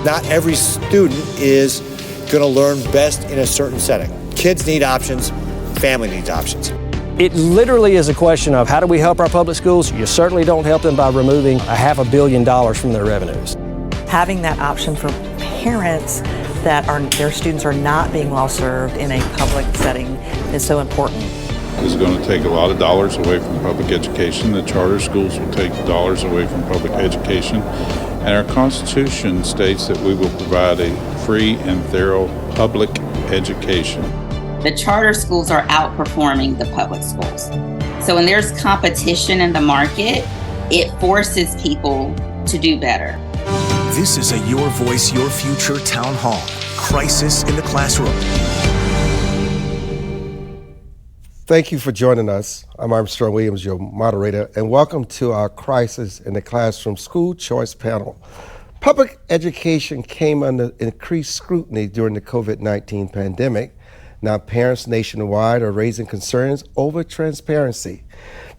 Not every student is going to learn best in a certain setting. Kids need options, family needs options. It literally is a question of how do we help our public schools? You certainly don't help them by removing $500 million from their revenues. Having that option for parents that their students are not being well served in a public setting is so important. It's going to take a lot of dollars away from public education. The charter schools will take dollars away from public education. And our Constitution states that we will provide a free and thorough public education. The charter schools are outperforming the public schools. So when there's competition in the market, it forces people to do better. This is a Your Voice, Your Future Town Hall. Crisis in the Classroom. Thank you for joining us. I'm Armstrong Williams, your moderator, and welcome to our Crisis in the Classroom School Choice Panel. Public education came under increased scrutiny during the COVID-19 pandemic. Now parents nationwide are raising concerns over transparency,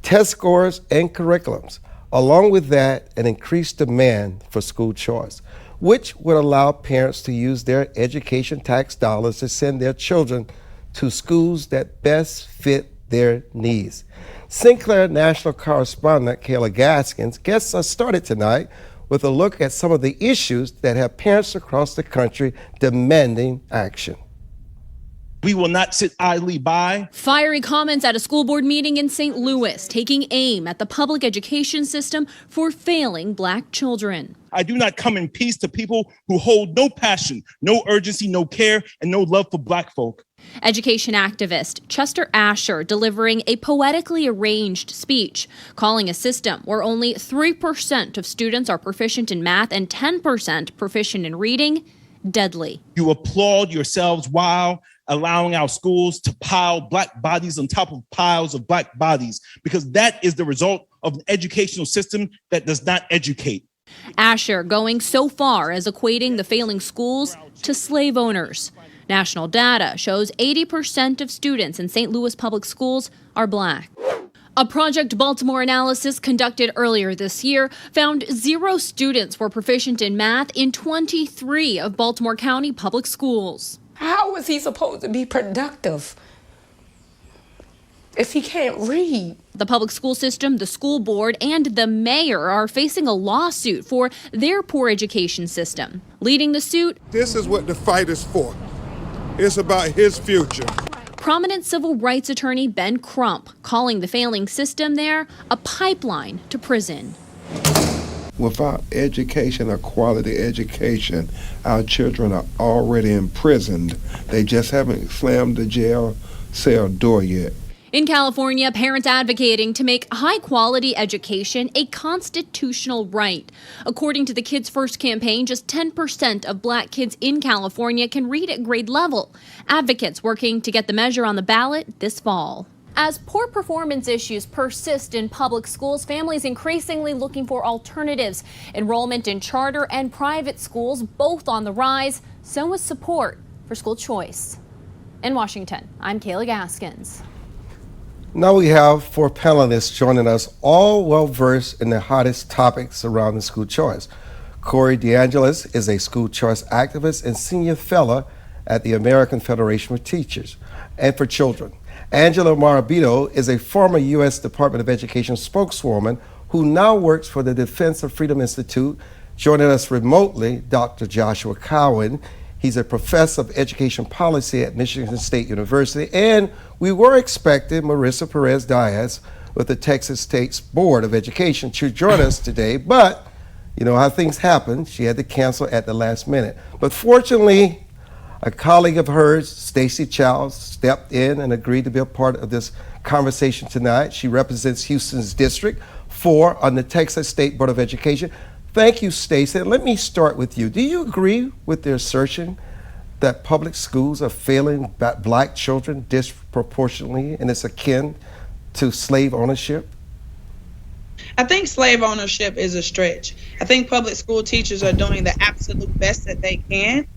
test scores, and curriculums. Along with that, an increased demand for school choice, which would allow parents to use their education tax dollars to send their children to schools that best fit their needs. Sinclair national correspondent Kayla Gaskins gets us started tonight with a look at some of the issues that have parents across the country demanding action. We will not sit idly by. Fiery comments at a school board meeting in St. Louis, taking aim at the public education system for failing Black children. I do not come in peace to people who hold no passion, no urgency, no care, and no love for Black folk. Education activist Chester Asher delivering a poetically arranged speech, calling a system where only 3% of students are proficient in math and 10% proficient in reading deadly. You applaud yourselves while allowing our schools to pile Black bodies on top of piles of Black bodies, because that is the result of an educational system that does not educate. Asher going so far as equating the failing schools to slave owners. National data shows 80% of students in St. Louis public schools are Black. A Project Baltimore analysis conducted earlier this year found 0 students were proficient in math in 23 of Baltimore County public schools. How is he supposed to be productive if he can't read? The public school system, the school board, and the mayor are facing a lawsuit for their poor education system. Leading the suit, this is what the fight is for. It's about his future. Prominent civil rights attorney Ben Crump calling the failing system there a pipeline to prison. Without education, a quality education, our children are already imprisoned. They just haven't slammed the jail cell door yet. In California, parents advocating to make high-quality education a constitutional right. According to the Kids First campaign, just 10% of Black kids in California can read at grade level. Advocates working to get the measure on the ballot this fall. As poor performance issues persist in public schools, families increasingly looking for alternatives. Enrollment in charter and private schools both on the rise, so is support for school choice. In Washington, I'm Kayla Gaskins. Now we have 4 panelists joining us, all well-versed in the hottest topics around the school choice. Corey DeAngelis is a school choice activist and senior fellow at the American Federation for Teachers and for Children. Angelo Marabito is a former U.S. Department of Education spokeswoman who now works for the Defense of Freedom Institute. Joining us remotely, Dr. Joshua Cowan. He's a professor of education policy at Michigan State University. And we were expecting Marissa Perez-Diaz with the Texas State's Board of Education to join us today, but you know how things happen. She had to cancel at the last minute. But fortunately, a colleague of hers, Stacy Childs, stepped in and agreed to be a part of this conversation tonight. She represents Houston's District 4 on the Texas State Board of Education. Thank you, Stacy. Let me start with you. Do you agree with the assertion that public schools are failing Black children disproportionately and it's akin to slave ownership? I think slave ownership is a stretch. I think public school teachers are doing the absolute best that they can.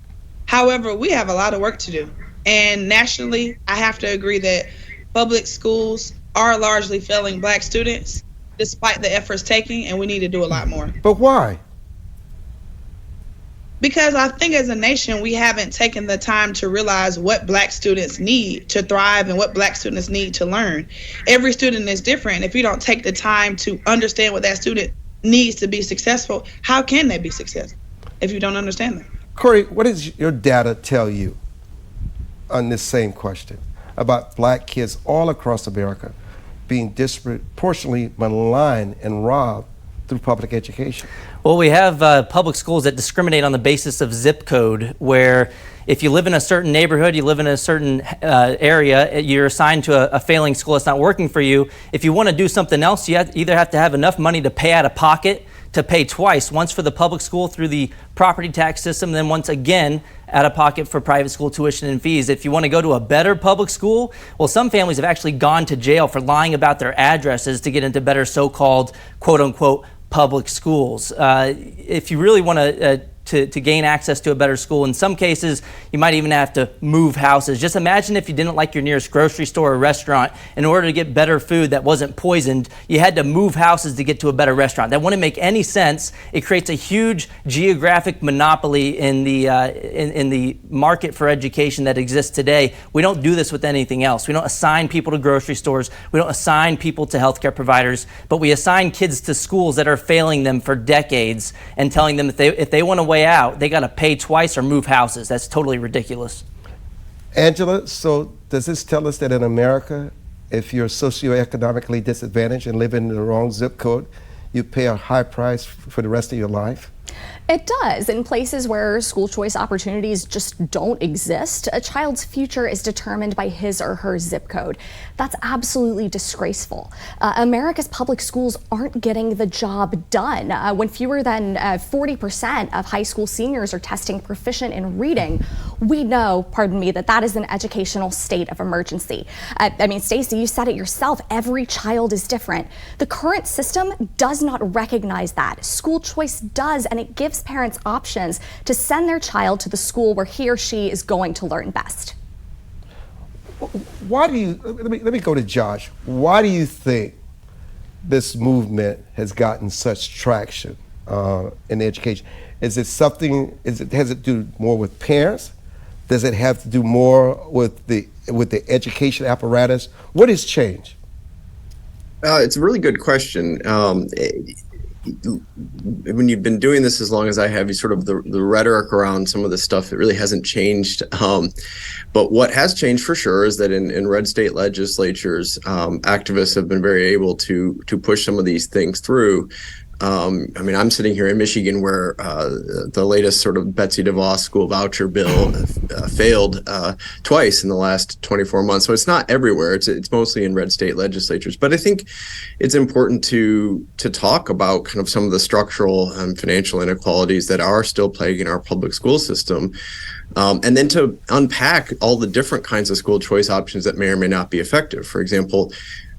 However, we have a lot of work to do. And nationally, I have to agree that public schools are largely failing Black students despite the efforts taken, and we need to do a lot more. But why? Because I think as a nation, we haven't taken the time to realize what Black students need to thrive and what Black students need to learn. Every student is different. If you don't take the time to understand what that student needs to be successful, how can they be successful if you don't understand them? Corey, what does your data tell you on this same question about Black kids all across America being disproportionately maligned and robbed through public education? Well, we have public schools that discriminate on the basis of zip code, where if you live in a certain neighborhood, you live in a certain area, you're assigned to a failing school that's not working for you. If you want to do something else, you either have to have enough money to pay out of pocket, to pay twice, once for the public school through the property tax system, then once again out of pocket for private school tuition and fees. If you want to go to a better public school, well, some families have actually gone to jail for lying about their addresses to get into better so-called quote-unquote public schools. If you really want to gain access to a better school, in some cases, you might even have to move houses. Just imagine if you didn't like your nearest grocery store or restaurant. In order to get better food that wasn't poisoned, you had to move houses to get to a better restaurant. That wouldn't make any sense. It creates a huge geographic monopoly in the market for education that exists today. We don't do this with anything else. We don't assign people to grocery stores. We don't assign people to healthcare providers, but we assign kids to schools that are failing them for decades and telling them if they want to way out, they got to pay twice or move houses. That's totally ridiculous. Angela, so does this tell us that in America, if you're socioeconomically disadvantaged and live in the wrong zip code, you pay a high price for the rest of your life? It does. In places where school choice opportunities just don't exist, a child's future is determined by his or her zip code. That's absolutely disgraceful. America's public schools aren't getting the job done. When fewer than 40% of high school seniors are testing proficient in reading, we know, that is an educational state of emergency. Stacey, you said it yourself, every child is different. The current system does not recognize that. School choice does, and it gives parents options to send their child to the school where he or she is going to learn best. Why do you, let me go to Josh. Why do you think this movement has gotten such traction in education? Is it something, has it to do more with parents? Does it have to do more with the education apparatus? What has changed? It's a really good question. When you've been doing this as long as I have, you sort of the rhetoric around some of the stuff, it really hasn't changed. But what has changed for sure is that in red state legislatures, activists have been very able to push some of these things through. I'm sitting here in Michigan where the latest sort of Betsy DeVos school voucher bill failed twice in the last 24 months. So it's not everywhere. It's mostly in red state legislatures. But I think it's important to talk about kind of some of the structural and financial inequalities that are still plaguing our public school system. And then to unpack all the different kinds of school choice options that may or may not be effective. For example,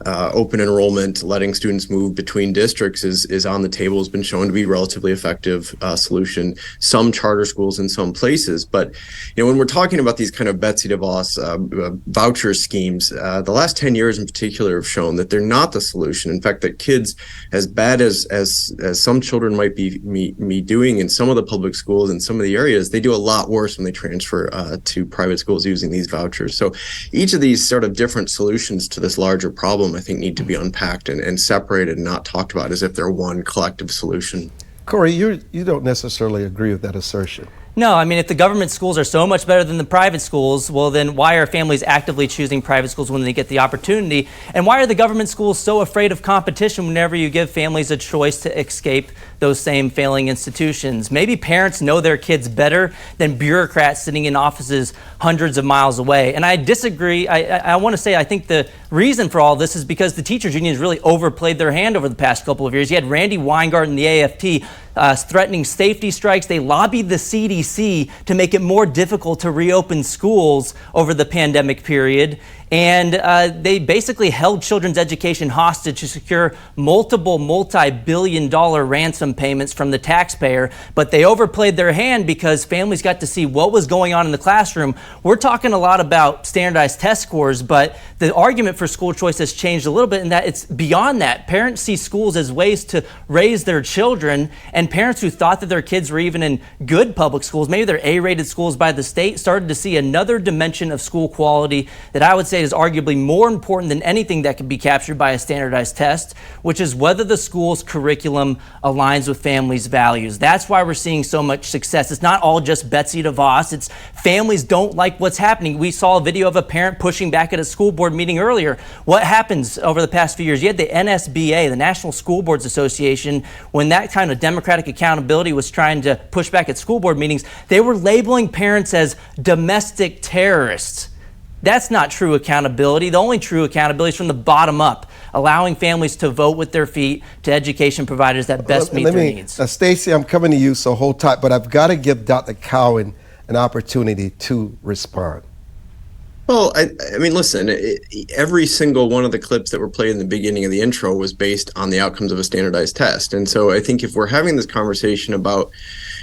open enrollment, letting students move between districts is on the table, has been shown to be a relatively effective solution. Some charter schools in some places. But when we're talking about these kind of Betsy DeVos voucher schemes, the last 10 years in particular have shown that they're not the solution. In fact, that kids, as bad as some children might be doing in some of the public schools in some of the areas, they do a lot worse when they transfer to private schools using these vouchers. So each of these sort of different solutions to this larger problem, I think, need to be unpacked and separated and not talked about as if they're one collective solution. Corey, you don't necessarily agree with that assertion. No, if the government schools are so much better than the private schools, well, then why are families actively choosing private schools when they get the opportunity? And why are the government schools so afraid of competition whenever you give families a choice to escape those same failing institutions? Maybe parents know their kids better than bureaucrats sitting in offices hundreds of miles away. And I disagree. I want to say I think the reason for all this is because the teachers unions really overplayed their hand over the past couple of years. You had Randy Weingarten and the AFT threatening safety strikes. They lobbied the CDC to make it more difficult to reopen schools over the pandemic period. And they basically held children's education hostage to secure multiple multi-billion-dollar ransom payments from the taxpayer. But they overplayed their hand because families got to see what was going on in the classroom. We're talking a lot about standardized test scores, but the argument for school choice has changed a little bit in that it's beyond that. Parents see schools as ways to raise their children, And parents who thought that their kids were even in good public schools, maybe they're A-rated schools by the state, started to see another dimension of school quality that I would say is arguably more important than anything that can be captured by a standardized test, which is whether the school's curriculum aligns with families' values. That's why we're seeing so much success. It's not all just Betsy DeVos. It's families don't like what's happening. We saw a video of a parent pushing back at a school board meeting earlier. What happens over the past few years? You had the NSBA, the National School Boards Association, when that kind of democratic accountability was trying to push back at school board meetings, they were labeling parents as domestic terrorists. That's not true accountability. The only true accountability is from the bottom up, allowing families to vote with their feet to education providers that best meet their needs. Stacey, I'm coming to you, so hold tight, but I've got to give Dr. Cowan an opportunity to respond. Well, I mean, listen, every single one of the clips that were played in the beginning of the intro was based on the outcomes of a standardized test. And so I think if we're having this conversation about,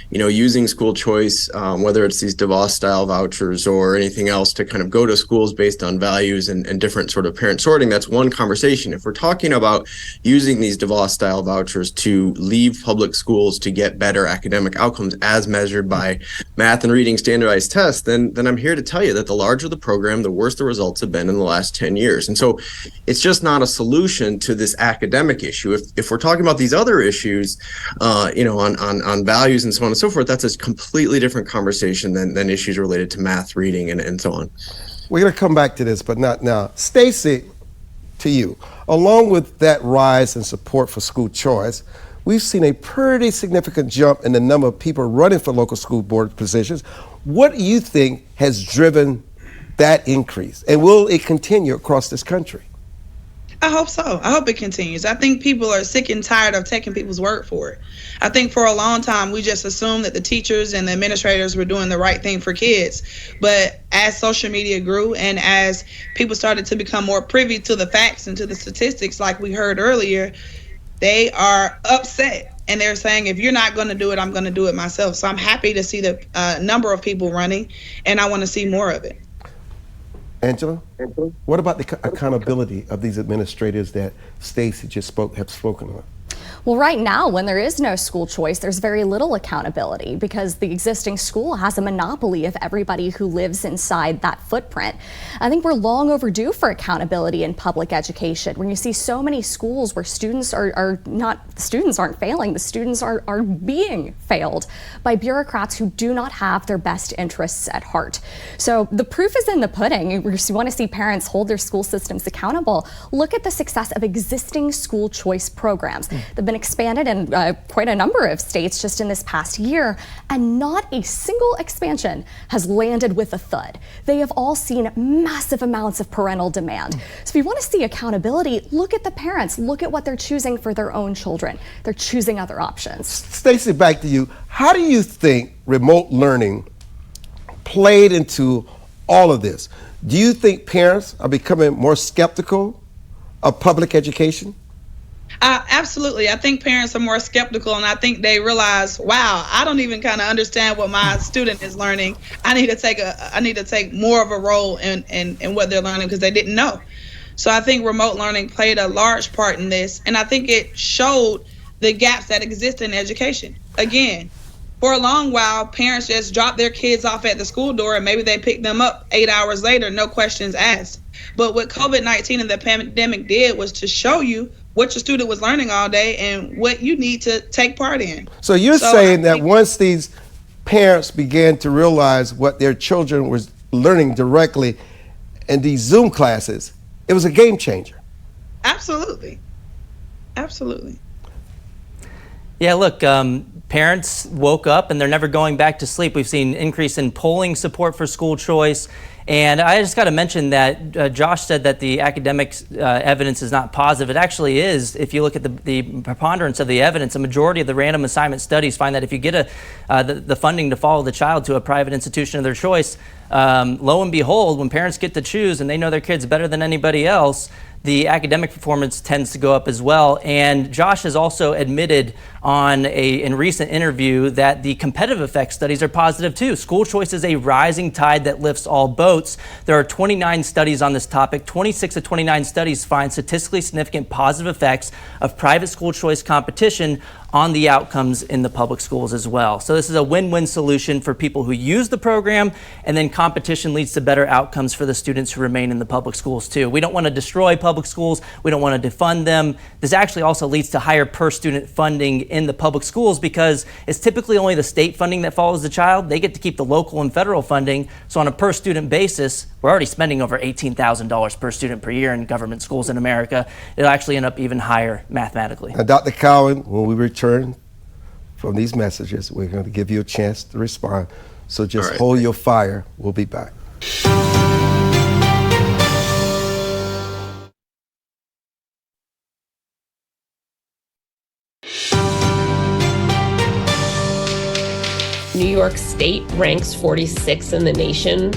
using school choice, whether it's these DeVos style vouchers or anything else to kind of go to schools based on values and different sort of parent sorting, that's one conversation. If we're talking about using these DeVos style vouchers to leave public schools to get better academic outcomes as measured by math and reading standardized tests, then I'm here to tell you that the larger the program, the worse the results have been in the last 10 years. And so it's just not a solution to this academic issue. If we're talking about these other issues, on values and so on and so forth, that's a completely different conversation than issues related to math, reading, and so on. We're going to come back to this, but not now. Stacey, to you, along with that rise in support for school choice, we've seen a pretty significant jump in the number of people running for local school board positions. What do you think has driven that increase, and will it continue across this country? I hope so. I hope it continues. I think people are sick and tired of taking people's word for it. I think for a long time, we just assumed that the teachers and the administrators were doing the right thing for kids. But as social media grew and as people started to become more privy to the facts and to the statistics, like we heard earlier, they are upset. And they're saying, if you're not going to do it, I'm going to do it myself. So I'm happy to see the number of people running, and I want to see more of it. Angelo, what about the accountability of these administrators that Stacey just have spoken about? Well, right now, when there is no school choice, there's very little accountability because the existing school has a monopoly of everybody who lives inside that footprint. I think we're long overdue for accountability in public education. When you see so many schools where students aren't failing, the students are being failed by bureaucrats who do not have their best interests at heart. So the proof is in the pudding. You want to see parents hold their school systems accountable. Look at the success of existing school choice programs. They've been expanded in quite a number of states just in this past year, and not a single expansion has landed with a thud. They have all seen massive amounts of parental demand. So if you want to see accountability, look at the parents, look at what they're choosing for their own children. They're choosing other options. Stacey, back to you. How do you think remote learning played into all of this? Do you think parents are becoming more skeptical of public education? Absolutely. I think parents are more skeptical, and I think they realize, wow, I don't even kind of understand what my student is learning. I need to take more of a role in what they're learning because they didn't know. So I think remote learning played a large part in this, and I think it showed the gaps that exist in education. Again, for a long while, parents just dropped their kids off at the school door and maybe they picked them up 8 hours later, no questions asked. But what COVID-19 and the pandemic did was to show you what your student was learning all day and what you need to take part in. So you're saying that once these parents began to realize what their children were learning directly in these Zoom classes, it was a game changer. Absolutely. Absolutely. Yeah, look, parents woke up and they're never going back to sleep. We've seen increase in polling support for school choice. And I just got to mention that Josh said that the academic evidence is not positive. It actually is. If you look at the preponderance of the evidence, a majority of the random assignment studies find that if you get the funding to follow the child to a private institution of their choice, lo and behold, when parents get to choose and they know their kids better than anybody else, the academic performance tends to go up as well. And Josh has also admitted in recent interview that the competitive effect studies are positive too. School choice is a rising tide that lifts all boats. There are 29 studies on this topic. 26 of 29 studies find statistically significant positive effects of private school choice competition on the outcomes in the public schools as well. So this is a win-win solution for people who use the program, and then competition leads to better outcomes for the students who remain in the public schools too. We don't want to destroy public schools. We don't want to defund them. This actually also leads to higher per student funding in the public schools because it's typically only the state funding that follows the child. They get to keep the local and federal funding. So on a per student basis, we're already spending over $18,000 per student per year in government schools in America. It'll actually end up even higher mathematically. Now, Dr. Cowan, when we return from these messages, we're going to give you a chance to respond. So just hold your fire. We'll be back. New York State ranks 46th in the nation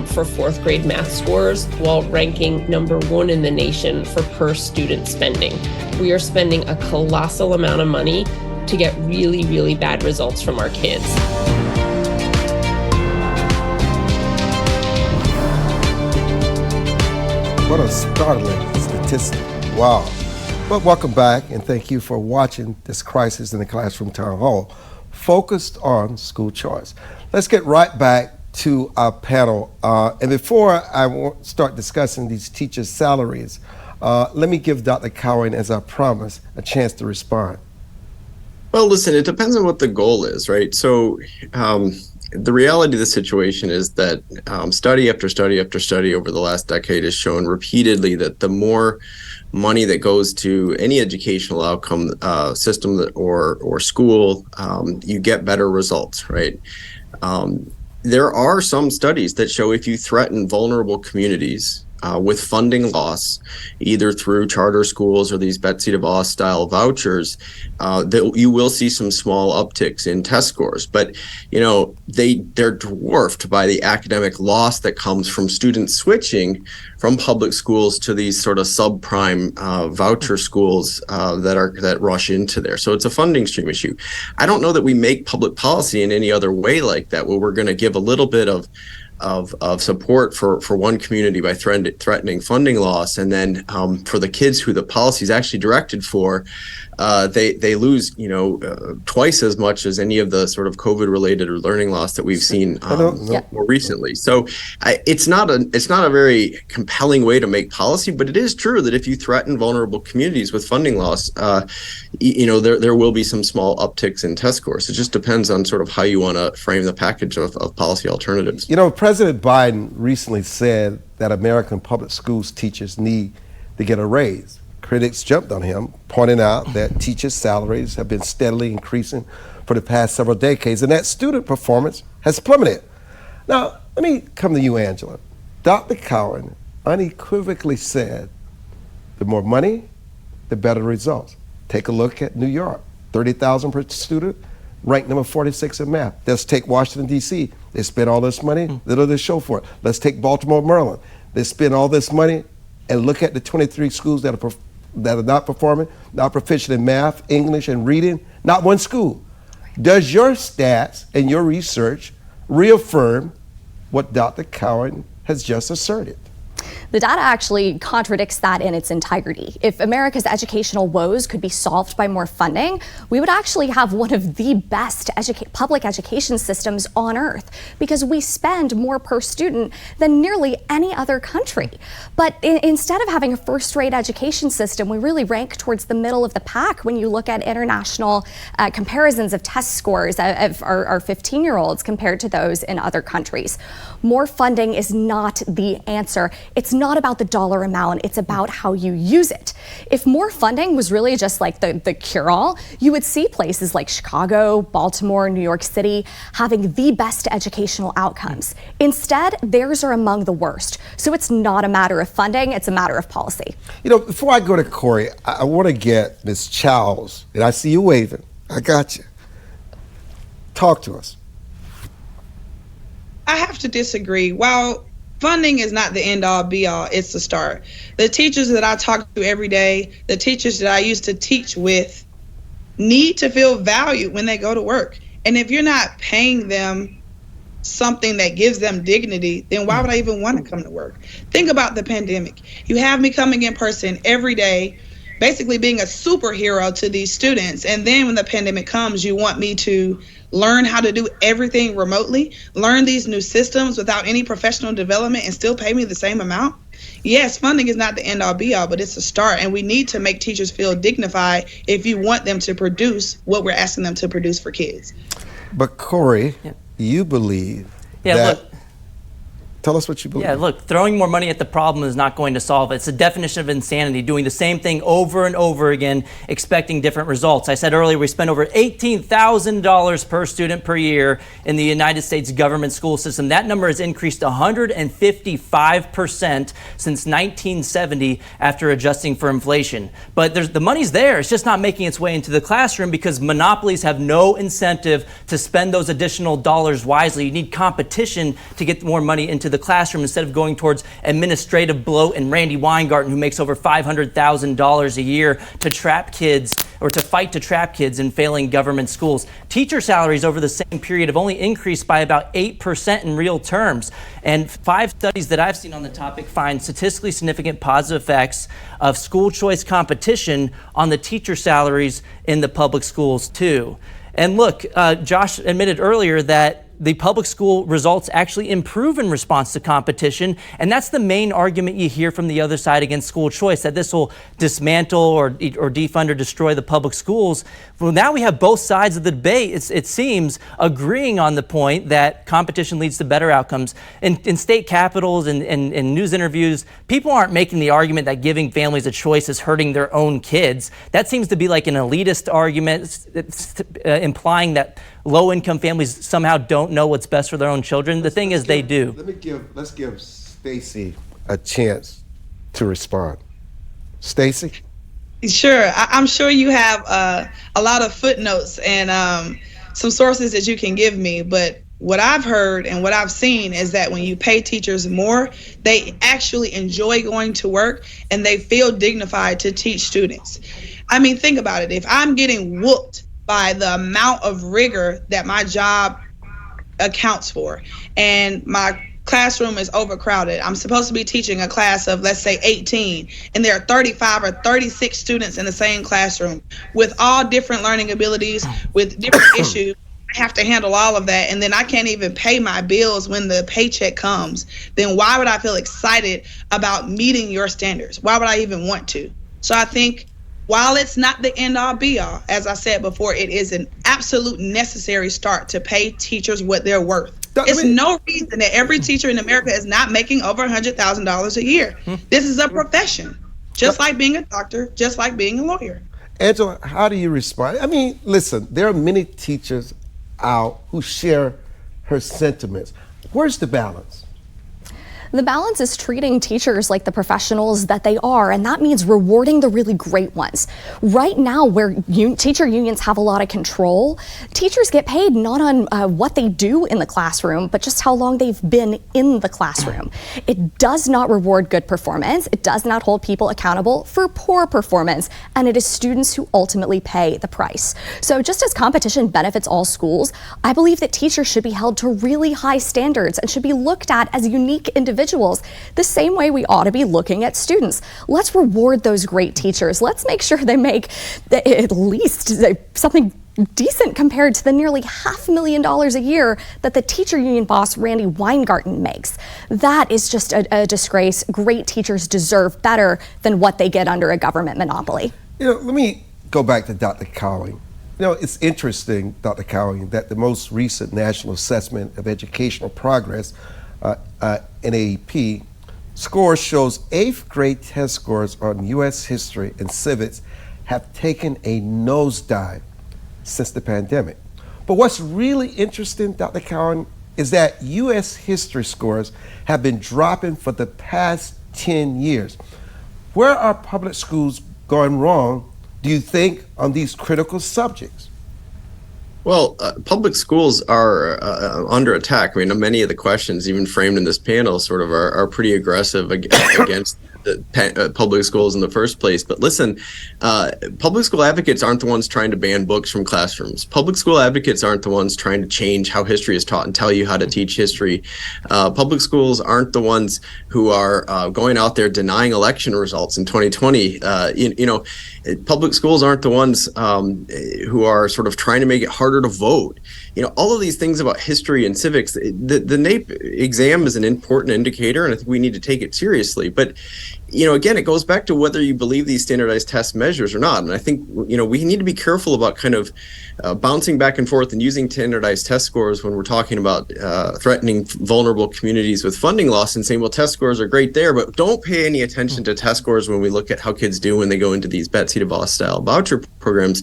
for fourth grade math scores, while ranking number 1 in the nation for per student spending. We are spending a colossal amount of money to get really, really bad results from our kids. What a startling statistic. Wow. But welcome back, and thank you for watching this Crisis in the Classroom Town Hall, focused on school choice. Let's get right back to our panel. And before I start discussing these teachers' salaries, let me give Dr. Cowan, as I promised, a chance to respond. Well, listen, it depends on what the goal is, right? So the reality of the situation is that study after study after study over the last decade has shown repeatedly that the more money that goes to any educational outcome system or school, you get better results, right? There are some studies that show if you threaten vulnerable communities with funding loss, either through charter schools or these Betsy DeVos style vouchers, that you will see some small upticks in test scores. But you know, they're dwarfed by the academic loss that comes from students switching from public schools to these sort of subprime voucher schools that rush into there. So it's a funding stream issue. I don't know that we make public policy in any other way like that, where we're going to give a little bit of support for one community by threatening funding loss, and then for the kids who the policy is actually directed for, they lose twice as much as any of the sort of COVID related or learning loss that we've seen more recently. So it's not a very compelling way to make policy, but it is true that if you threaten vulnerable communities with funding loss, there will be some small upticks in test scores. It just depends on sort of how you want to frame the package of policy alternatives. You know, President Biden recently said that American public schools teachers need to get a raise. Critics jumped on him, pointing out that teachers' salaries have been steadily increasing for the past several decades and that student performance has plummeted. Now, let me come to you, Angela. Dr. Cowan unequivocally said the more money, the better results. Take a look at New York, 30,000 per student, ranked number 46 in math. Let's take Washington, D.C. They spend all this money, little to show for it. Let's take Baltimore, Maryland. They spend all this money, and look at the 23 schools that are not performing, not proficient in math, English, and reading. Not one school. Does your stats and your research reaffirm what Dr. Cowan has just asserted? The data actually contradicts that in its entirety. If America's educational woes could be solved by more funding, we would actually have one of the best public education systems on earth, because we spend more per student than nearly any other country. But instead of having a first-rate education system, we really rank towards the middle of the pack when you look at international comparisons of test scores of our 15-year-olds compared to those in other countries. More funding is not the answer. It's not about the dollar amount, it's about how you use it. If more funding was really just like the cure-all, you would see places like Chicago, Baltimore, New York City having the best educational outcomes. Instead, theirs are among the worst. So it's not a matter of funding, it's a matter of policy. You know, before I go to Corey, I want to get Ms. Childs, and I see you waving. I got you. Talk to us. I have to disagree. While funding is not the end all be all, it's the start. The teachers that I talk to every day, the teachers that I used to teach with, need to feel valued when they go to work. And if you're not paying them something that gives them dignity, then why would I even want to come to work? Think about the pandemic. You have me coming in person every day basically being a superhero to these students. And then when the pandemic comes, you want me to learn how to do everything remotely, learn these new systems without any professional development and still pay me the same amount? Yes, funding is not the end all be all, but it's a start. And we need to make teachers feel dignified if you want them to produce what we're asking them to produce for kids. But Corey, you believe that... Look, tell us what you believe. Yeah, look, throwing more money at the problem is not going to solve it. It's a definition of insanity, doing the same thing over and over again, expecting different results. I said earlier, we spend over $18,000 per student per year in the United States government school system. That number has increased 155% since 1970 after adjusting for inflation. But the money's there. It's just not making its way into the classroom because monopolies have no incentive to spend those additional dollars wisely. You need competition to get more money into the classroom instead of going towards administrative bloat and Randy Weingarten, who makes over $500,000 a year to trap kids or to fight to trap kids in failing government schools. Teacher salaries over the same period have only increased by about 8% in real terms. And 5 studies that I've seen on the topic find statistically significant positive effects of school choice competition on the teacher salaries in the public schools too. And look, Josh admitted earlier that the public school results actually improve in response to competition, and that's the main argument you hear from the other side against school choice, that this will dismantle or defund or destroy the public schools. Well, now we have both sides of the debate, it seems, agreeing on the point that competition leads to better outcomes. In state capitals and in news interviews, people aren't making the argument that giving families a choice is hurting their own kids. That seems to be like an elitist argument, implying that low-income families somehow don't know what's best for their own children. The thing is, they do. Let's give Stacy a chance to respond. Stacy? Sure. I'm sure you have a lot of footnotes and some sources that you can give me, but what I've heard and what I've seen is that when you pay teachers more, they actually enjoy going to work and they feel dignified to teach students. I mean, think about it. If I'm getting whooped by the amount of rigor that my job accounts for, and my classroom is overcrowded. I'm supposed to be teaching a class of, let's say, 18, and there are 35 or 36 students in the same classroom with all different learning abilities, with different issues. I have to handle all of that, and then I can't even pay my bills when the paycheck comes. Then why would I feel excited about meeting your standards? Why would I even want to? So I think while it's not the end all be all, as I said before, it is an absolute necessary start to pay teachers what they're worth. It's no reason that every teacher in America is not making over $100,000 a year. This is a profession, just like being a doctor, just like being a lawyer. Angela, how do you respond? I mean, listen, there are many teachers out who share her sentiments. Where's the balance? The balance is treating teachers like the professionals that they are, and that means rewarding the really great ones. Right now, where teacher unions have a lot of control, teachers get paid not on what they do in the classroom, but just how long they've been in the classroom. It does not reward good performance. It does not hold people accountable for poor performance, and it is students who ultimately pay the price. So just as competition benefits all schools, I believe that teachers should be held to really high standards and should be looked at as unique individuals, the same way we ought to be looking at students. Let's reward those great teachers. Let's make sure they make at least something decent compared to the nearly $500,000 a year that the teacher union boss Randy Weingarten makes. That is just a disgrace. Great teachers deserve better than what they get under a government monopoly. You know, let me go back to Dr. Cowing. You know, it's interesting, Dr. Cowing, that the most recent National Assessment of Educational Progress, NAEP, score shows 8th grade test scores on U.S. history and civics have taken a nosedive since the pandemic. But what's really interesting, Dr. Cowan, is that U.S. history scores have been dropping for the past 10 years. Where are public schools going wrong, do you think, on these critical subjects? Well, public schools are under attack. I mean, many of the questions, even framed in this panel, sort of are pretty aggressive against public schools in the first place. But listen, public school advocates aren't the ones trying to ban books from classrooms. Public school advocates aren't the ones trying to change how history is taught and tell you how to teach history. Public schools aren't the ones who are going out there denying election results in 2020. Public schools aren't the ones who are sort of trying to make it harder to vote. All of these things about history and civics, the NAEP exam is an important indicator, and I think we need to take it seriously. But, again, it goes back to whether you believe these standardized test measures or not. And I think, we need to be careful about kind of bouncing back and forth and using standardized test scores when we're talking about threatening vulnerable communities with funding loss and saying, well, test scores are great there, but don't pay any attention to test scores when we look at how kids do when they go into these Betsy DeVos style voucher programs.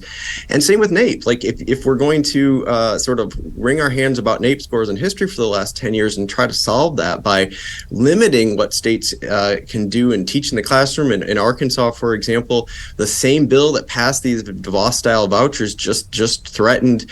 And same with NAEP. Like if we're going to sort of wring our hands about NAEP scores in history for the last 10 years and try to solve that by limiting what states can do and teach in the classroom. In Arkansas, for example, the same bill that passed these DeVos style vouchers just threatened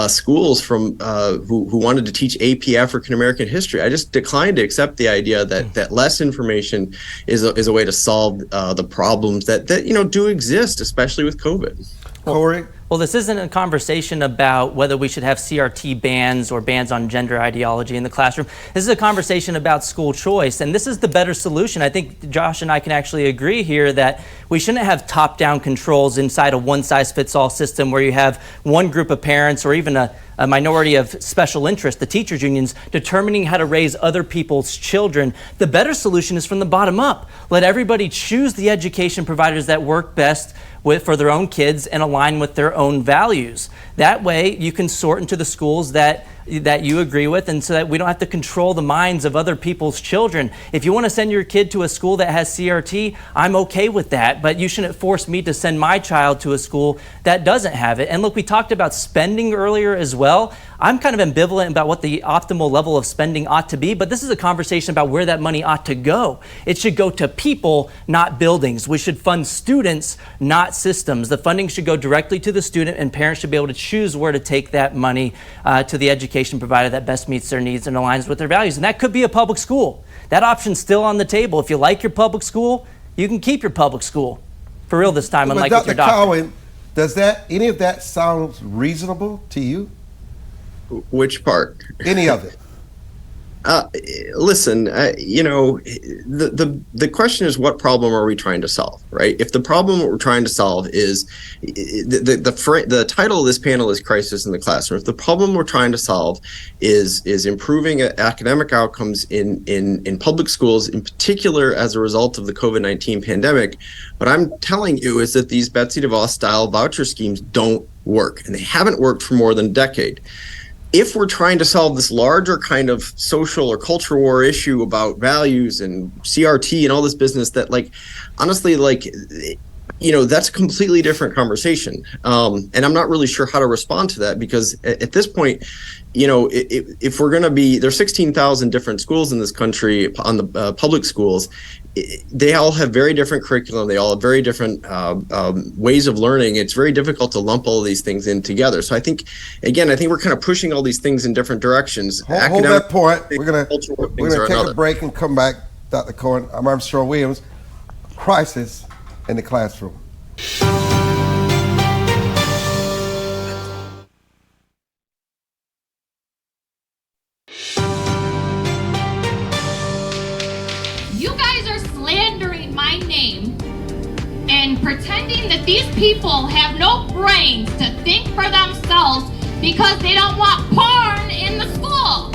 schools from who wanted to teach AP African American history. I just declined to accept the idea that less information is a way to solve the problems that do exist, especially with COVID. Corey? Well, this isn't a conversation about whether we should have CRT bans or bans on gender ideology in the classroom. This is a conversation about school choice, and this is the better solution. I think Josh and I can actually agree here that we shouldn't have top-down controls inside a one-size-fits-all system where you have one group of parents or even a minority of special interest, the teachers' unions, determining how to raise other people's children. The better solution is from the bottom up. Let everybody choose the education providers that work best for their own kids and align with their own values. That way you can sort into the schools that you agree with, and so that we don't have to control the minds of other people's children. If you want to send your kid to a school that has CRT, I'm okay with that, but you shouldn't force me to send my child to a school that doesn't have it. And look, we talked about spending earlier as well. I'm kind of ambivalent about what the optimal level of spending ought to be, but this is a conversation about where that money ought to go. It should go to people, not buildings. We should fund students, not systems. The funding should go directly to the student, and parents should be able to choose where to take that money to the education provider that best meets their needs and aligns with their values. And that could be a public school. That option's still on the table. If you like your public school, you can keep your public school. For real this time, unlike with your doctor. Cowan, does any of that sound reasonable to you? Which part? Any of it. Listen, the question is, what problem are we trying to solve, right? If the problem what we're trying to solve is the title of this panel is Crisis in the Classroom. If the problem we're trying to solve is improving academic outcomes in public schools, in particular as a result of the COVID-19 pandemic, what I'm telling you is that these Betsy DeVos style voucher schemes don't work, and they haven't worked for more than a decade. If we're trying to solve this larger kind of social or culture war issue about values and CRT and all this business, that honestly, that's a completely different conversation. And I'm not really sure how to respond to that, because at this point, if we're going to be, there's 16,000 different schools in this country on the public schools. They all have very different curriculum. They all have very different ways of learning. It's very difficult to lump all of these things in together. So I think we're kind of pushing all these things in different directions. Hold that point. We're going to take a break and come back, Dr. Cohen. I'm Armstrong Williams. Crisis in the Classroom. And pretending that these people have no brains to think for themselves because they don't want porn in the school.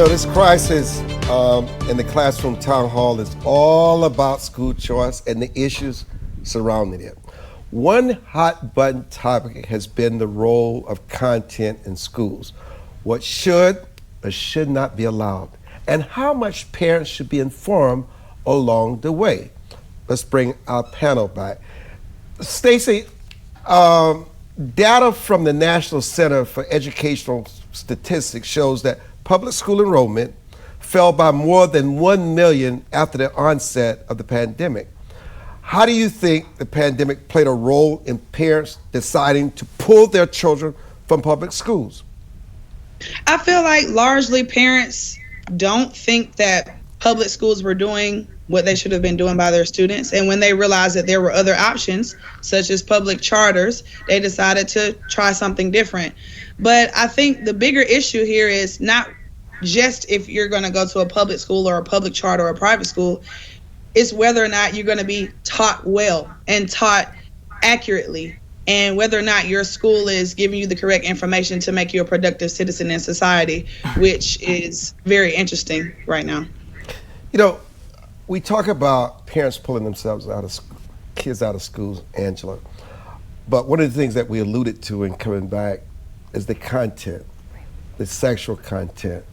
This crisis in the classroom town hall is all about school choice and the issues surrounding it. One hot button topic has been the role of content in schools. What should or should not be allowed, and how much parents should be informed along the way. Let's bring our panel back. Stacy, data from the National Center for Educational Statistics shows that public school enrollment fell by more than 1 million after the onset of the pandemic. How do you think the pandemic played a role in parents deciding to pull their children from public schools? I feel like largely parents don't think that public schools were doing what they should have been doing by their students. And when they realized that there were other options, such as public charters, they decided to try something different. But I think the bigger issue here is not just if you're going to go to a public school or a public charter or a private school, it's whether or not you're going to be taught well and taught accurately, and whether or not your school is giving you the correct information to make you a productive citizen in society, which is very interesting right now. You know, we talk about parents pulling themselves out of kids out of schools, Angela, but one of the things that we alluded to in coming back is the content, the sexual content,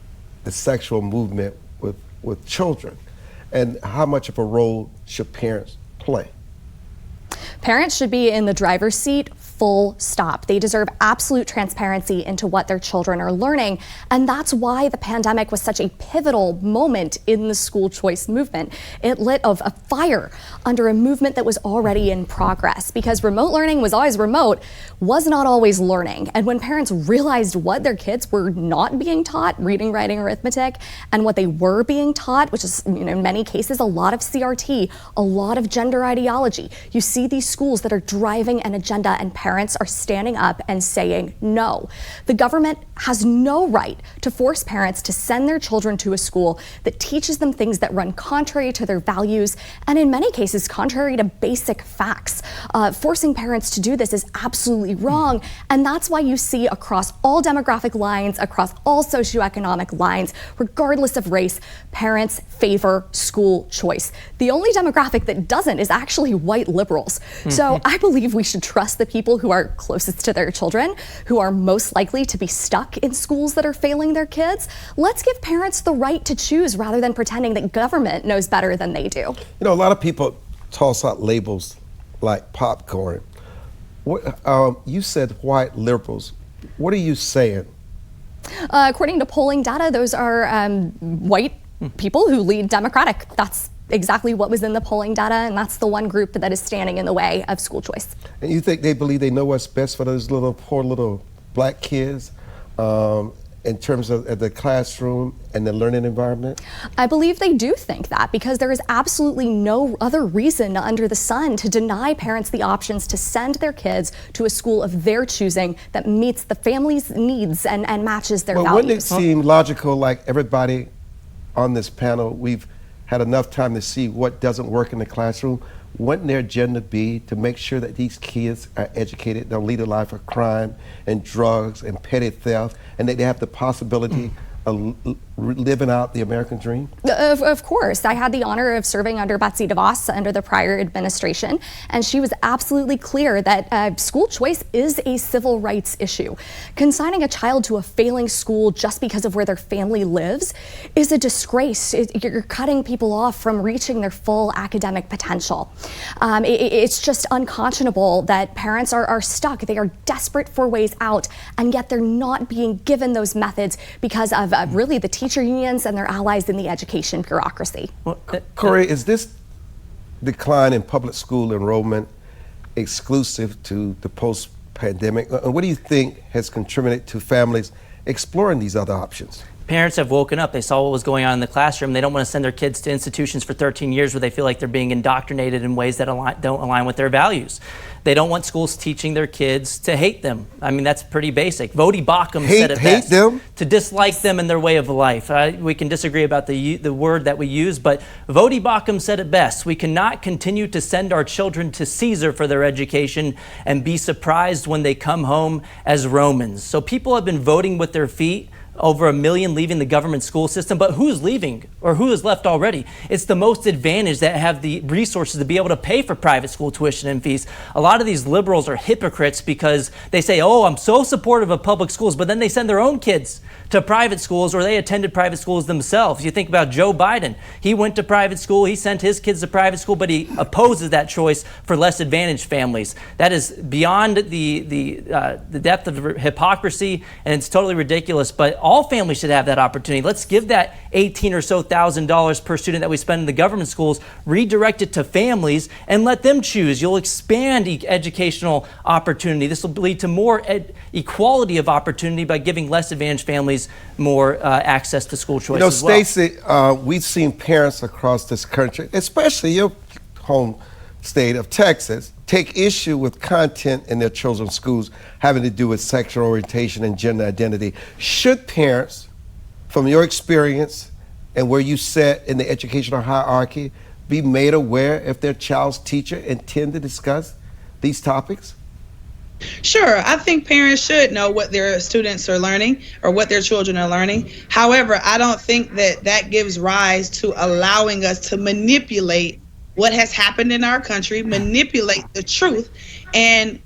the sexual movement with children, and how much of a role should parents play? Parents should be in the driver's seat, full stop. They deserve absolute transparency into what their children are learning. And that's why the pandemic was such a pivotal moment in the school choice movement. It lit a fire under a movement that was already in progress, because remote learning was always remote, was not always learning. And when parents realized what their kids were not being taught, reading, writing, arithmetic, and what they were being taught, which is, in many cases, a lot of CRT, a lot of gender ideology, you see these schools that are driving an agenda, and parents are standing up and saying no. The government has no right to force parents to send their children to a school that teaches them things that run contrary to their values, and in many cases contrary to basic facts. Forcing parents to do this is absolutely wrong, and that's why you see across all demographic lines, across all socioeconomic lines, regardless of race, parents favor school choice. The only demographic that doesn't is actually white liberals. So I believe we should trust the people who are closest to their children, who are most likely to be stuck in schools that are failing their kids. Let's give parents the right to choose rather than pretending that government knows better than they do. You know, a lot of people toss out labels like popcorn. You said white liberals. What are you saying? According to polling data, those are white people who lead Democratic. That's exactly what was in the polling data, and that's the one group that is standing in the way of school choice. And you think they believe they know what's best for those poor little black kids in terms of the classroom and the learning environment? I believe they do think that, because there is absolutely no other reason under the sun to deny parents the options to send their kids to a school of their choosing that meets the family's needs and matches their values. Wouldn't it seem logical, like everybody on this panel, we've had enough time to see what doesn't work in the classroom? Wouldn't their agenda be to make sure that these kids are educated, don't lead a life of crime and drugs and petty theft, and that they have the possibility of living out the American dream? Of course. I had the honor of serving under Betsy DeVos under the prior administration, and she was absolutely clear that school choice is a civil rights issue. Consigning a child to a failing school just because of where their family lives is a disgrace. You're cutting people off from reaching their full academic potential. It's just unconscionable that parents are stuck. They are desperate for ways out, and yet they're not being given those methods because of really the teacher unions and their allies in the education bureaucracy. Corey, is this decline in public school enrollment exclusive to the post-pandemic? What do you think has contributed to families exploring these other options? Parents have woken up. They saw what was going on in the classroom. They don't want to send their kids to institutions for 13 years where they feel like they're being indoctrinated in ways that don't align with their values. They don't want schools teaching their kids to hate them. I mean, that's pretty basic. Vodi Bakum said it best. To dislike them and their way of life. We can disagree about the word that we use, but Vodi Bakum said it best. We cannot continue to send our children to Caesar for their education and be surprised when they come home as Romans. So people have been voting with their feet. Over 1 million leaving the government school system, but who's leaving or who is left already? It's the most advantaged that have the resources to be able to pay for private school tuition and fees. A lot of these liberals are hypocrites because they say, oh, I'm so supportive of public schools, but then they send their own kids to private schools or they attended private schools themselves. You think about Joe Biden. He went to private school, he sent his kids to private school, but he opposes that choice for less advantaged families. That is beyond the depth of hypocrisy, and it's totally ridiculous, but All families should have that opportunity. Let's give that $18,000 or so per student that we spend in the government schools, redirect it to families, and let them choose. You'll expand educational opportunity. This will lead to more equality of opportunity by giving less advantaged families more access to school choice. Stacey, we've seen parents across this country, especially your home state of Texas, take issue with content in their children's schools having to do with sexual orientation and gender identity. Should parents, from your experience and where you sit in the educational hierarchy, be made aware if their child's teacher intend to discuss these topics? Sure, I think parents should know what their students are learning or what their children are learning. However, I don't think that gives rise to allowing us to manipulate what has happened in our country, manipulate the truth, and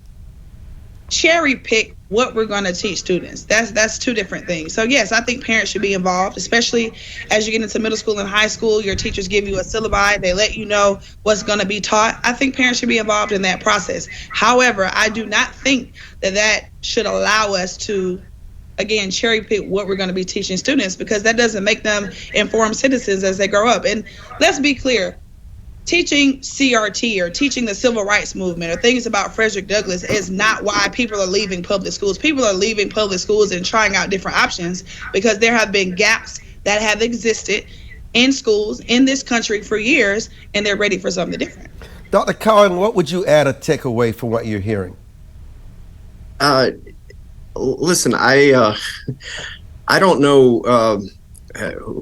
cherry pick what we're going to teach students. That's two different things. So yes, I think parents should be involved, especially as you get into middle school and high school. Your teachers give you a syllabi, they let you know what's going to be taught. I think parents should be involved in that process. However, I do not think that should allow us to, again, cherry pick what we're going to be teaching students, because that doesn't make them informed citizens as they grow up. And let's be clear, teaching CRT or teaching the civil rights movement or things about Frederick Douglass is not why people are leaving public schools. People are leaving public schools and trying out different options because there have been gaps that have existed in schools in this country for years, and they're ready for something different. Dr. Cohen, what would you add or take away from what you're hearing? Listen, I don't know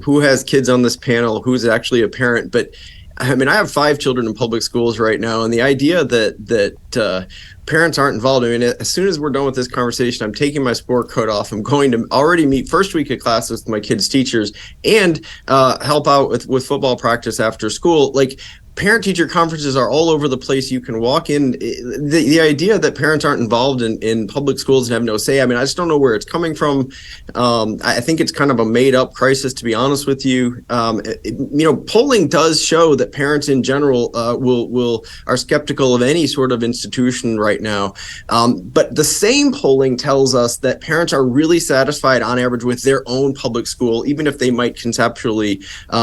who has kids on this panel, who's actually a parent, but I mean, I have 5 children in public schools right now, and the idea that parents aren't involved. I mean, as soon as we're done with this conversation, I'm taking my sport coat off. I'm going to already meet first week of class with my kids' teachers and help out with football practice after school. Like, parent-teacher conferences are all over the place. You can walk in. The idea that parents aren't involved in public schools and have no say, I mean, I just don't know where it's coming from. I think it's kind of a made-up crisis, to be honest with you. Polling does show that parents in general are skeptical of any sort of institution right now. But the same polling tells us that parents are really satisfied on average with their own public school, even if they might conceptually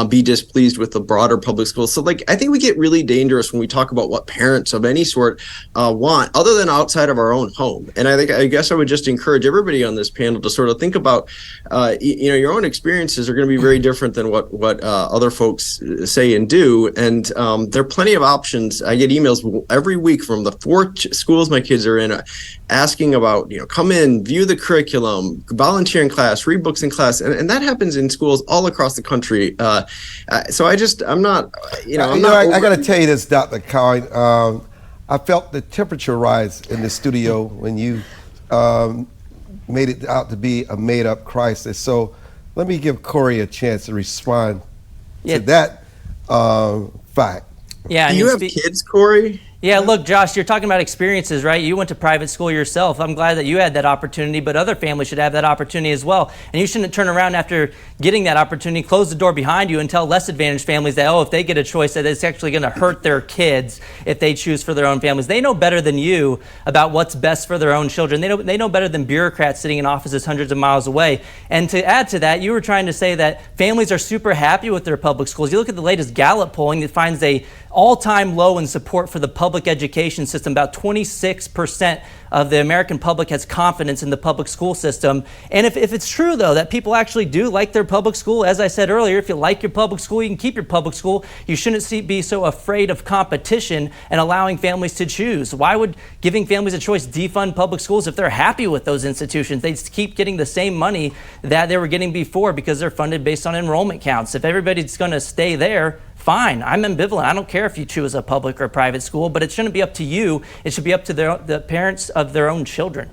be displeased with the broader public school. So, like, I think we get really dangerous when we talk about what parents of any sort want, other than outside of our own home. And I guess I would just encourage everybody on this panel to sort of think about, your own experiences are going to be very different than what other folks say and do. And there are plenty of options. I get emails every week from the 4 schools my kids are in, asking about, come in, view the curriculum, volunteer in class, read books in class, and that happens in schools all across the country. So I'm not. I got to tell you this, Dr. Cohen. I felt the temperature rise in the studio when you made it out to be a made-up crisis. So let me give Corey a chance to respond to that fact. Yeah, do you have kids, Corey? Yeah, look, Josh, you're talking about experiences, right? You went to private school yourself. I'm glad that you had that opportunity, but other families should have that opportunity as well. And you shouldn't turn around after getting that opportunity, close the door behind you, and tell less advantaged families that, if they get a choice, that it's actually going to hurt their kids if they choose for their own families. They know better than you about what's best for their own children. They know better than bureaucrats sitting in offices hundreds of miles away. And to add to that, you were trying to say that families are super happy with their public schools. You look at the latest Gallup polling that finds a all-time low in support for the public education system. About 26% of the American public has confidence in the public school system. And if it's true, though, that people actually do like their public school, as I said earlier, if you like your public school, you can keep your public school. You shouldn't be so afraid of competition and allowing families to choose. Why would giving families a choice defund public schools if they're happy with those institutions? They keep getting the same money that they were getting before because they're funded based on enrollment counts. If everybody's going to stay there, fine. I'm ambivalent. I don't care if you choose a public or private school, but it shouldn't be up to you. It should be up to the parents of their own children.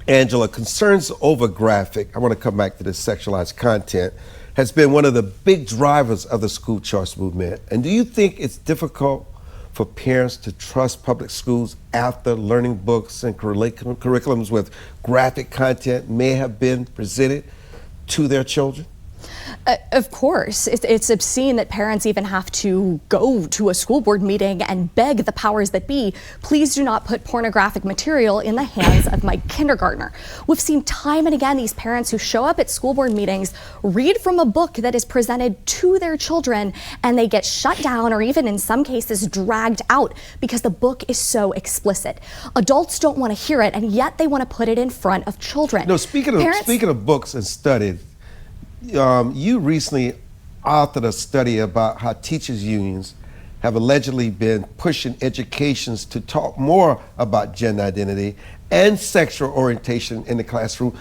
Angela, concerns over graphic, I want to come back to this sexualized content, has been one of the big drivers of the school choice movement. And do you think it's difficult for parents to trust public schools after learning books and curriculums with graphic content may have been presented to their children? Of course. It's obscene that parents even have to go to a school board meeting and beg the powers that be, please do not put pornographic material in the hands of my kindergartner. We've seen time and again these parents who show up at school board meetings, read from a book that is presented to their children, and they get shut down or even in some cases dragged out because the book is so explicit. Adults don't want to hear it, and yet they want to put it in front of children. No, speaking of books and studies, you recently authored a study about how teachers' unions have allegedly been pushing educations to talk more about gender identity and sexual orientation in the classroom.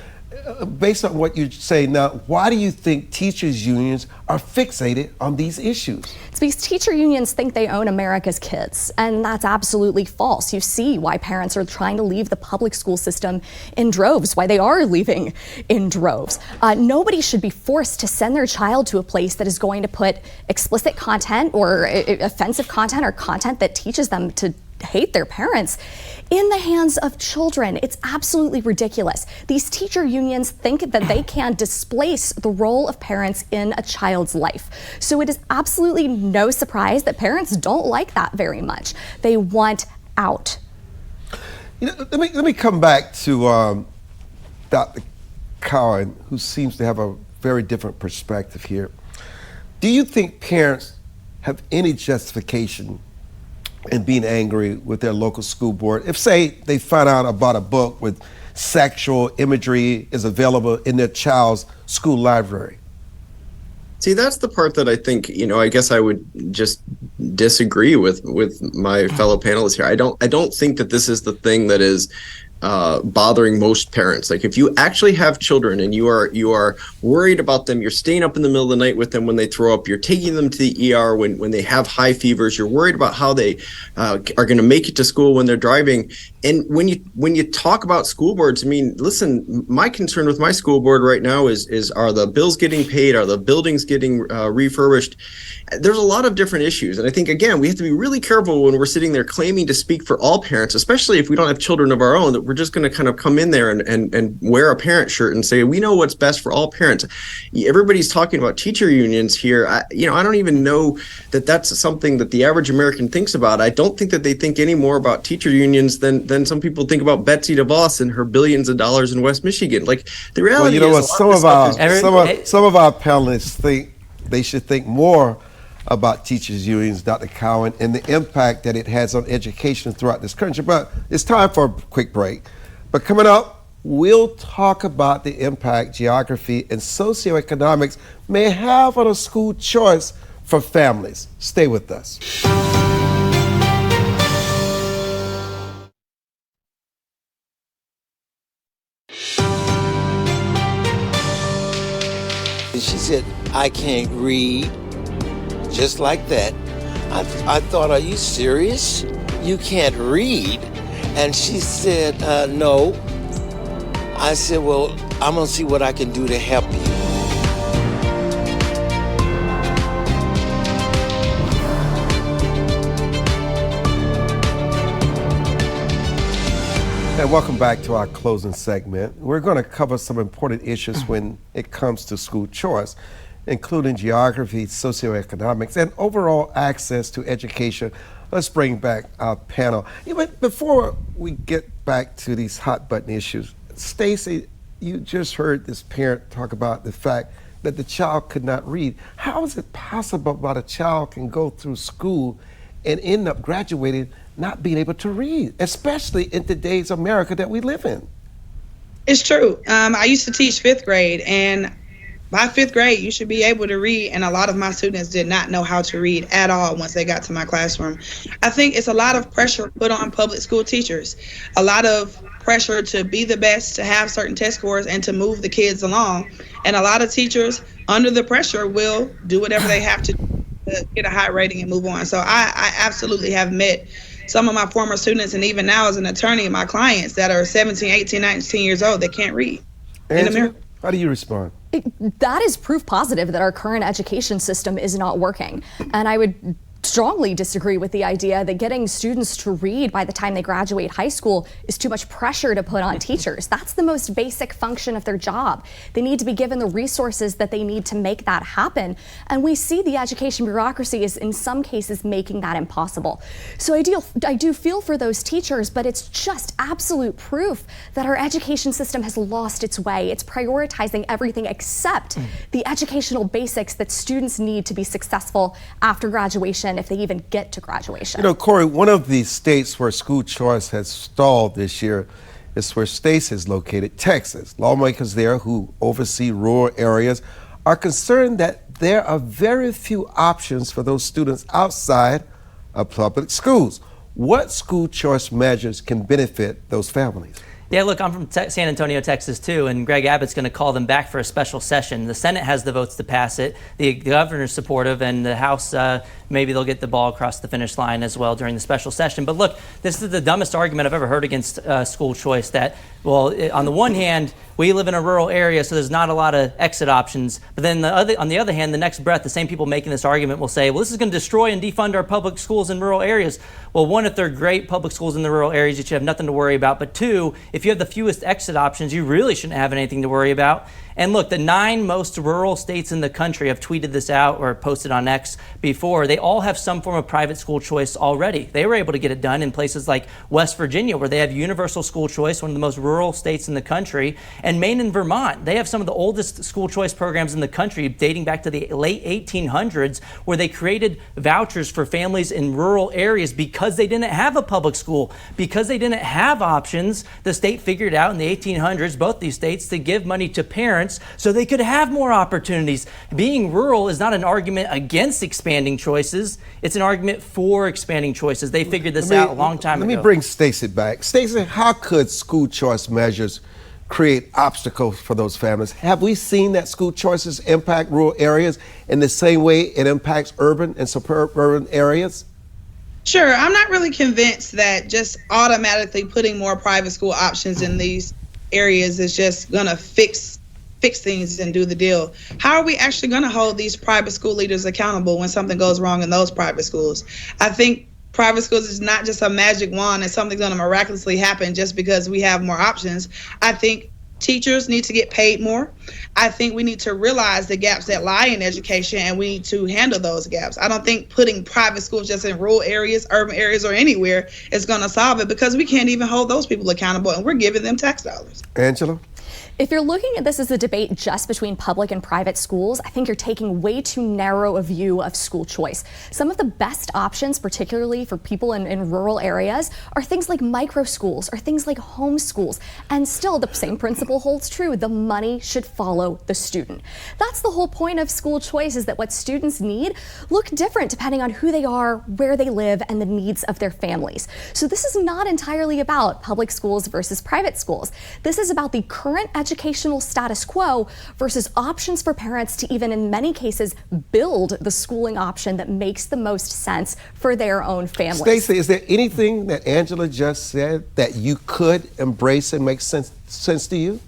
Based on what you say now, why do you think teachers' unions are fixated on these issues? It's because teacher unions think they own America's kids, and that's absolutely false. You see why parents are trying to leave the public school system in droves, why they are leaving in droves. Nobody should be forced to send their child to a place that is going to put explicit content or offensive content or content that teaches them to hate their parents in the hands of children. It's absolutely ridiculous. These teacher unions think that they can displace the role of parents in a child's life. So it is absolutely no surprise that parents don't like that very much. They want out. You know, let me come back to Dr. Cowan, who seems to have a very different perspective here. Do you think parents have any justification in being angry with their local school board if, say, they find out about a book with sexual imagery is available in their child's school library? See, that's the part that I think, I guess I would just disagree with my fellow panelists here. I don't think that this is the thing that is bothering most parents. Like, if you actually have children and you are worried about them, you're staying up in the middle of the night with them when they throw up, you're taking them to the ER when they have high fevers, you're worried about how they are going to make it to school when they're driving. And when you talk about school boards, I mean, listen, my concern with my school board right now is are the bills getting paid? Are the buildings getting refurbished? There's a lot of different issues. And I think, again, we have to be really careful when we're sitting there claiming to speak for all parents, especially if we don't have children of our own, that we're just going to kind of come in there and wear a parent shirt and say, we know what's best for all parents. Everybody's talking about teacher unions here. I don't even know that that's something that the average American thinks about. I don't think that they think any more about teacher unions than some people think about Betsy DeVos and her billions of dollars in West Michigan. Like, the reality is, some of our panelists think they should think more about teachers' unions, Dr. Cowan, and the impact that it has on education throughout this country. But it's time for a quick break. But coming up, we'll talk about the impact geography and socioeconomics may have on a school choice for families. Stay with us. She said, I can't read. Just like that. I thought, are you serious? You can't read? And she said, no. I said, well, I'm gonna see what I can do to help you. And welcome back to our closing segment. We're going to cover some important issues when it comes to school choice, including geography, socioeconomics, and overall access to education. Let's bring back our panel. Before we get back to these hot button issues, Stacy, you just heard this parent talk about the fact that the child could not read. How is it possible that a child can go through school and end up graduating not being able to read, especially in today's America that we live in? It's true. I used to teach fifth grade, and by fifth grade, you should be able to read, and a lot of my students did not know how to read at all once they got to my classroom. I think it's a lot of pressure put on public school teachers, a lot of pressure to be the best, to have certain test scores, and to move the kids along. And a lot of teachers, under the pressure, will do whatever they have to get a high rating and move on. So I absolutely have met some of my former students, and even now as an attorney, my clients that are 17, 18, 19 years old that can't read. Angelo, how do you respond? That is proof positive that our current education system is not working. And I would strongly disagree with the idea that getting students to read by the time they graduate high school is too much pressure to put on teachers. That's the most basic function of their job. They need to be given the resources that they need to make that happen. And we see the education bureaucracy is in some cases making that impossible. So I do feel for those teachers, but it's just absolute proof that our education system has lost its way. It's prioritizing everything except the educational basics that students need to be successful after graduation, if they even get to graduation. You know, Corey, one of the states where school choice has stalled this year is where Stacy is located, Texas. Lawmakers there who oversee rural areas are concerned that there are very few options for those students outside of public schools. What school choice measures can benefit those families? Yeah, look, I'm from San Antonio, Texas, too, and Greg Abbott's going to call them back for a special session. The Senate has the votes to pass it. The governor's supportive, and the House, maybe they'll get the ball across the finish line as well during the special session. But look, this is the dumbest argument I've ever heard against school choice, that, well, on the one hand, we live in a rural area, so there's not a lot of exit options. But then on the other hand, the next breath, the same people making this argument will say, well, this is going to destroy and defund our public schools in rural areas. Well, one, if they're great public schools in the rural areas, you should have nothing to worry about. But two, if you have the fewest exit options, you really shouldn't have anything to worry about. And look, the 9 most rural states in the country have tweeted this out or posted on X before. They all have some form of private school choice already. They were able to get it done in places like West Virginia, where they have universal school choice, one of the most rural states in the country, and Maine and Vermont. They have some of the oldest school choice programs in the country, dating back to the late 1800s, where they created vouchers for families in rural areas because they didn't have a public school. Because they didn't have options, the state figured out in the 1800s, both these states, to give money to parents so they could have more opportunities. Being rural is not an argument against expanding choices. It's an argument for expanding choices. They figured this out a long time ago. Let me bring Stacy back. Stacy, how could school choice measures create obstacles for those families? Have we seen that school choices impact rural areas in the same way it impacts urban and suburban areas? Sure. I'm not really convinced that just automatically putting more private school options in these areas is just going to fix things and do the deal. How are we actually going to hold these private school leaders accountable when something goes wrong in those private schools? I think private schools is not just a magic wand and something's going to miraculously happen just because we have more options. I think teachers need to get paid more. I think we need to realize the gaps that lie in education, and we need to handle those gaps. I don't think putting private schools just in rural areas, urban areas, or anywhere is going to solve it, because we can't even hold those people accountable, and we're giving them tax dollars. Angelo? If you're looking at this as a debate just between public and private schools, I think you're taking way too narrow a view of school choice. Some of the best options, particularly for people in rural areas, are things like micro schools or things like home schools. And still, the same principle holds true. The money should follow the student. That's the whole point of school choice, is that what students need look different depending on who they are, where they live, and the needs of their families. So this is not entirely about public schools versus private schools. This is about the current educational status quo versus options for parents to even, in many cases, build the schooling option that makes the most sense for their own families. Stacey, is there anything that Angela just said that you could embrace and make sense to you?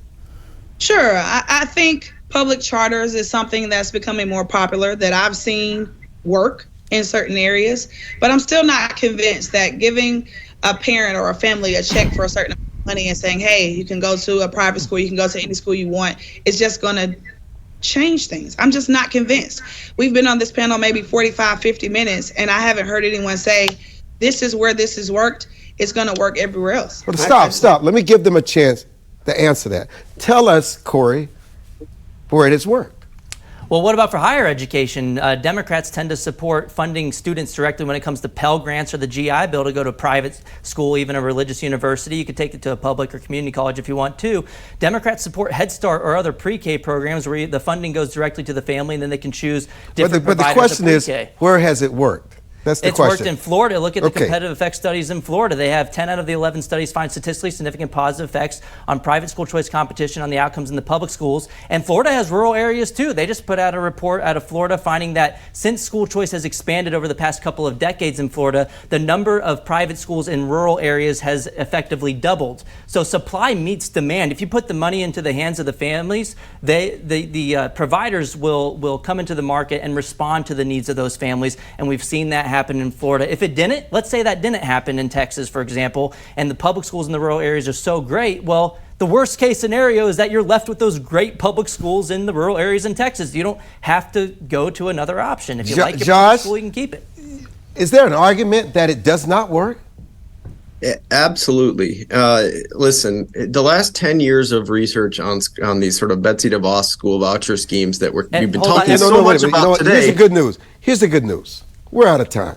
Sure. I think public charters is something that's becoming more popular, that I've seen work in certain areas, but I'm still not convinced that giving a parent or a family a check for a certain amount of money and saying, hey, you can go to a private school, you can go to any school you want, is just going to change things. I'm just not convinced. We've been on this panel maybe 45, 50 minutes, and I haven't heard anyone say, this is where this has worked, it's going to work everywhere else. But stop. Let me give them a chance to answer that. Tell us, Corey, where it has worked. Well, what about for higher education? Democrats tend to support funding students directly when it comes to Pell Grants or the GI Bill to go to a private school, even a religious university. You could take it to a public or community college if you want to. Democrats support Head Start or other pre-K programs where the funding goes directly to the family, and then they can choose different providers. But the question is, where has it worked? That's the question. It's worked in Florida. Look at the competitive effects studies in Florida. They have 10 out of the 11 studies find statistically significant positive effects on private school choice competition on the outcomes in the public schools. And Florida has rural areas too. They just put out a report out of Florida finding that since school choice has expanded over the past couple of decades in Florida, the number of private schools in rural areas has effectively doubled. So supply meets demand. If you put the money into the hands of the families, the providers will come into the market and respond to the needs of those families. And we've seen that happened in Florida. If it didn't, let's say that didn't happen in Texas, for example, and the public schools in the rural areas are so great, well, the worst case scenario is that you're left with those great public schools in the rural areas in Texas. You don't have to go to another option. If you like your public school, you can keep it. Is there an argument that it does not work? Absolutely. Listen, the last 10 years of research on these sort of Betsy DeVos school voucher schemes that we've been talking so much about today. Here's the good news. Here's the good news. We're out of time.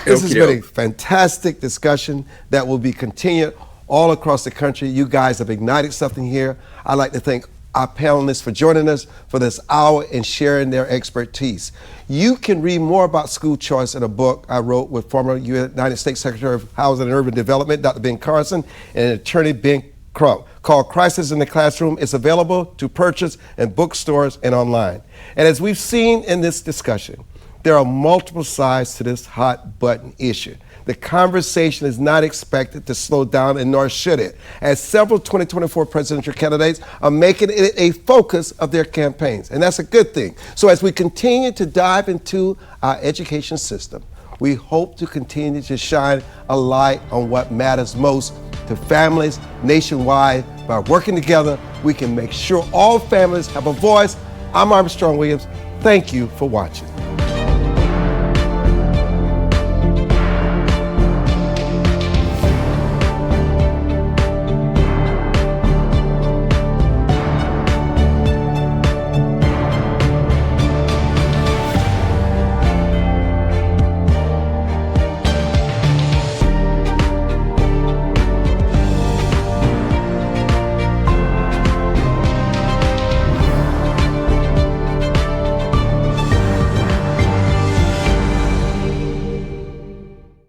This has been a fantastic discussion that will be continued all across the country. You guys have ignited something here. I'd like to thank our panelists for joining us for this hour and sharing their expertise. You can read more about school choice in a book I wrote with former United States Secretary of Housing and Urban Development, Dr. Ben Carson, and attorney Ben Crump, called Crisis in the Classroom. It's available to purchase in bookstores and online. And as we've seen in this discussion, there are multiple sides to this hot button issue. The conversation is not expected to slow down, and nor should it, as several 2024 presidential candidates are making it a focus of their campaigns, and that's a good thing. So as we continue to dive into our education system, we hope to continue to shine a light on what matters most to families nationwide. By working together, we can make sure all families have a voice. I'm Armstrong Williams. Thank you for watching.